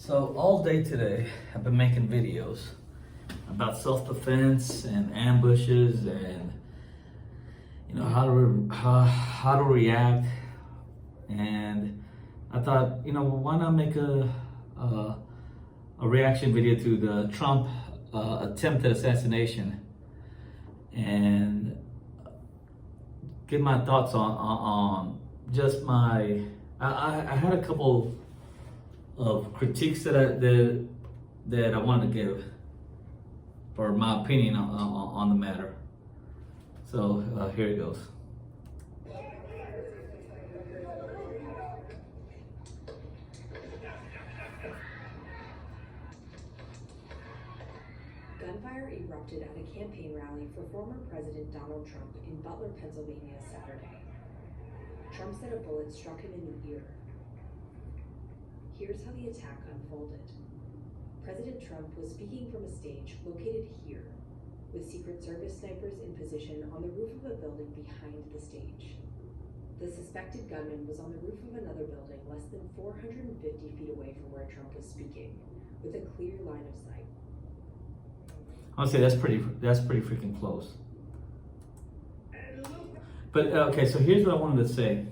So all day today, I've been making videos about self-defense and ambushes, and how to react. And I thought, why not make a reaction video to the Trump attempted assassination and give my thoughts on just my. I had a couple of critiques that I wanted to give, or my opinion on the matter. So here it goes. Gunfire erupted at a campaign rally for former President Donald Trump in Butler, Pennsylvania Saturday. Trump said a bullet struck him in the ear. Here's how the attack unfolded. President Trump was speaking from a stage located here, with Secret Service snipers in position on the roof of a building behind the stage. The suspected gunman was on the roof of another building less than 450 feet away from where Trump was speaking, with a clear line of sight. I'll say that's pretty freaking close. But okay, so here's what I wanted to say.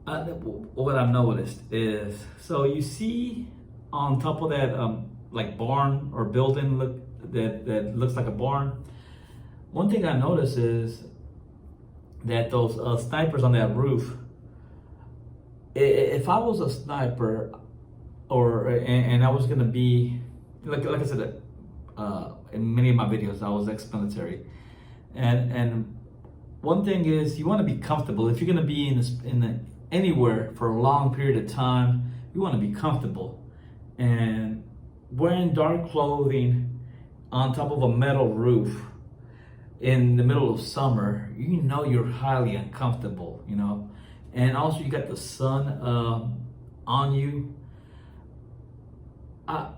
What I've noticed is, so you see on top of that like barn or building that looks like a barn. One thing I noticed is that those snipers on that roof. If I was a sniper, and I was gonna be like I said, in many of my videos I was ex-military, and one thing is you want to be comfortable. If you're gonna be anywhere for a long period of time, you want to be comfortable. And wearing dark clothing on top of a metal roof in the middle of summer, you're highly uncomfortable, And also you got the sun on you. I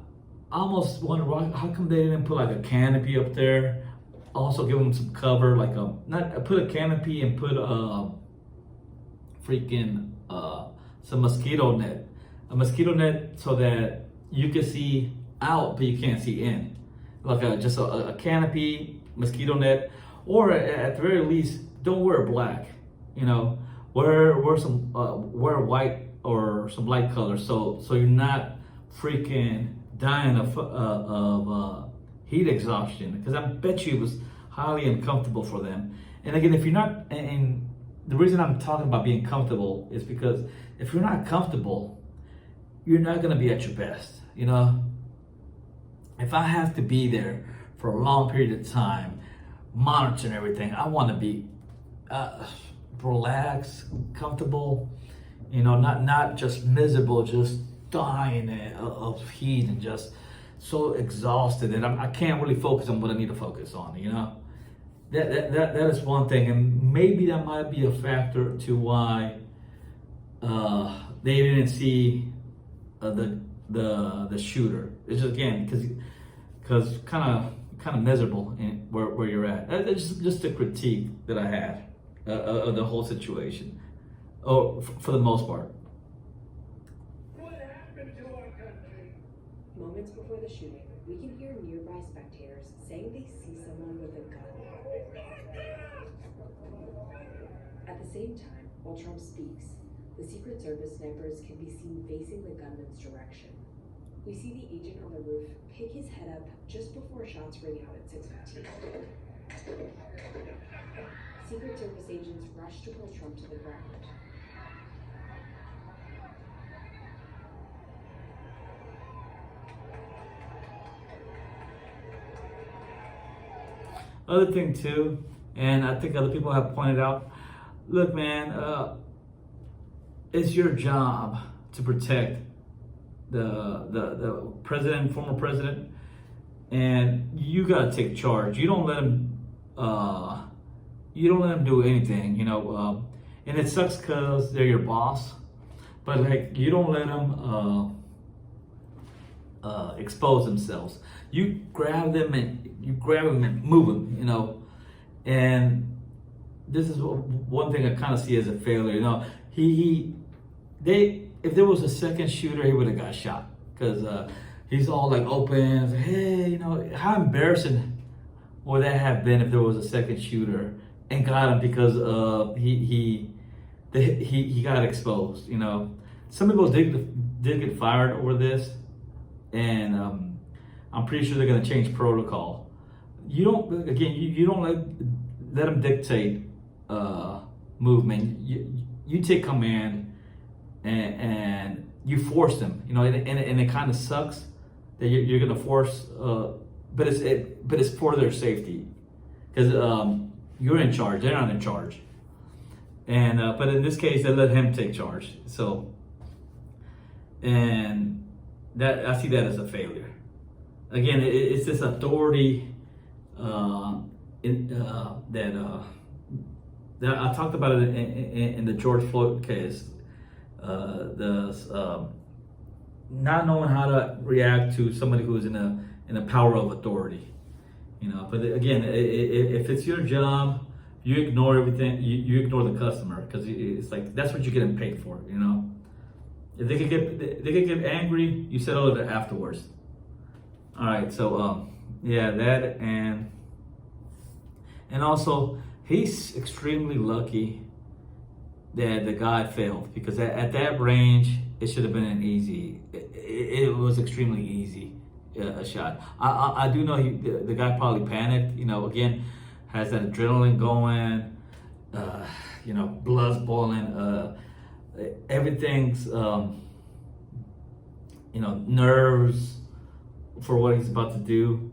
almost wonder how come they didn't put like a canopy up there. Also give them some cover, like put a canopy and put some mosquito net, so that you can see out but you can't see in, like just a canopy, mosquito net, or at the very least don't wear black, wear white or some light color, so you're not freaking dying of heat exhaustion, because I bet you it was highly uncomfortable for them. And again, if you're not, and the reason I'm talking about being comfortable is because if you're not comfortable, you're not going to be at your best. If I have to be there for a long period of time, monitoring everything, I want to be relaxed, comfortable, not just miserable, just dying of heat and just so exhausted that I can't really focus on what I need to focus on, That is one thing, and maybe that might be a factor to why they didn't see the shooter. It's just, again, because kind of miserable in where you're at. That's just a critique that I had of the whole situation, for the most part. Moments before the shooting, we can hear nearby spectators saying they see someone with a gun. At the same time, while Trump speaks, the Secret Service snipers can be seen facing the gunman's direction. We see the agent on the roof pick his head up just before shots ring out at 6:15. Secret Service agents rush to pull Trump to the ground. Other thing too, and I think other people have pointed out, look, man, it's your job to protect the president, former president, and you gotta take charge. You don't let him do anything, and it sucks because they're your boss, but like you don't let them expose themselves. You grab them and move them, and this is one thing I kind of see as a failure. They if there was a second shooter, he would have got shot because he's all like open. Like, hey, you know, how embarrassing would that have been if there was a second shooter and got him because he got exposed. You know, some people did get fired over this, and I'm pretty sure they're gonna change protocol. You don't let them dictate movement. You take command and you force them. You know, and it kind of sucks that you're gonna force, but it's for their safety because you're in charge. They're not in charge. And but in this case, they let him take charge. So, and that I see that as a failure. Again, it's this authority that I talked about it in the George Floyd case. Not knowing how to react to somebody who's in a power of authority. You know, but again, if it's your job, you ignore everything. You ignore the customer because it's like that's what you're getting paid for. You know, if they could get angry, you settle it afterwards. All right, so yeah, that and also he's extremely lucky that the guy failed because at that range it should have been an easy. It was extremely easy a shot. I do know the guy probably panicked. You know, again, has that adrenaline going. You know, blood's boiling. Everything's you know, nerves for what he's about to do,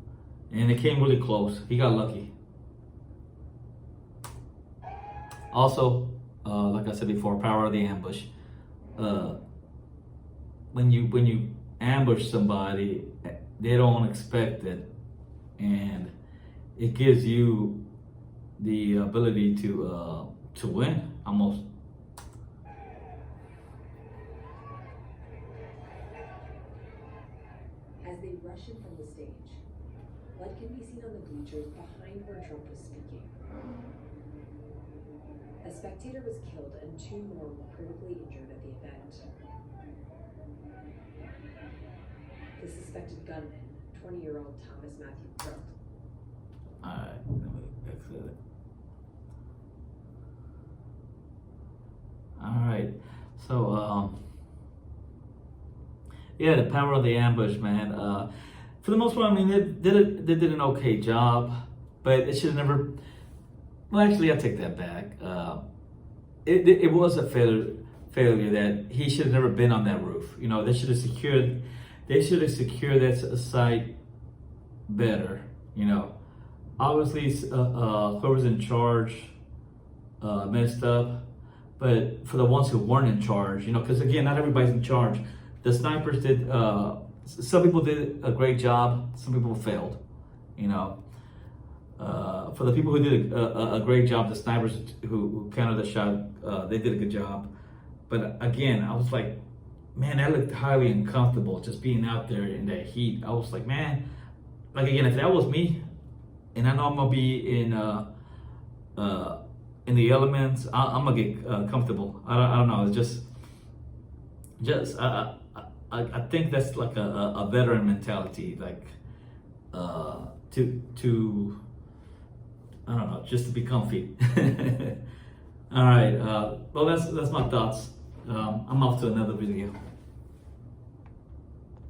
and it came really close. He got lucky. Also, like I said before, power of the ambush. When you ambush somebody, they don't expect it, and it gives you the ability to win almost. As they rush in from the stage, blood can be seen on the bleachers behind where Trump was speaking. A spectator was killed and 2 more were critically injured at the event. The suspected gunman, 20-year-old Thomas Matthew Crook. Alright, let me exit it. Alright, so yeah, the power of the ambush, man. For the most part, I mean, they did an okay job, but it should have never. Well, actually, I take that back. It was a failure that he should have never been on that roof. You know, they should have secured that site better. You know, obviously, whoever's in charge messed up, but for the ones who weren't in charge, you know, because again, not everybody's in charge. The snipers did. Some people did a great job. Some people failed. You know. For the people who did a great job, the snipers who countered the shot, they did a good job. But again, I was like, man, that looked highly uncomfortable just being out there in that heat. I was like, man, like again, if that was me, and I know I'm gonna be in the elements, I'm gonna get comfortable. I don't know. It's just I think that's like a veteran mentality, like to I don't know, just to be comfy. All right. Well, that's my thoughts. I'm off to another video.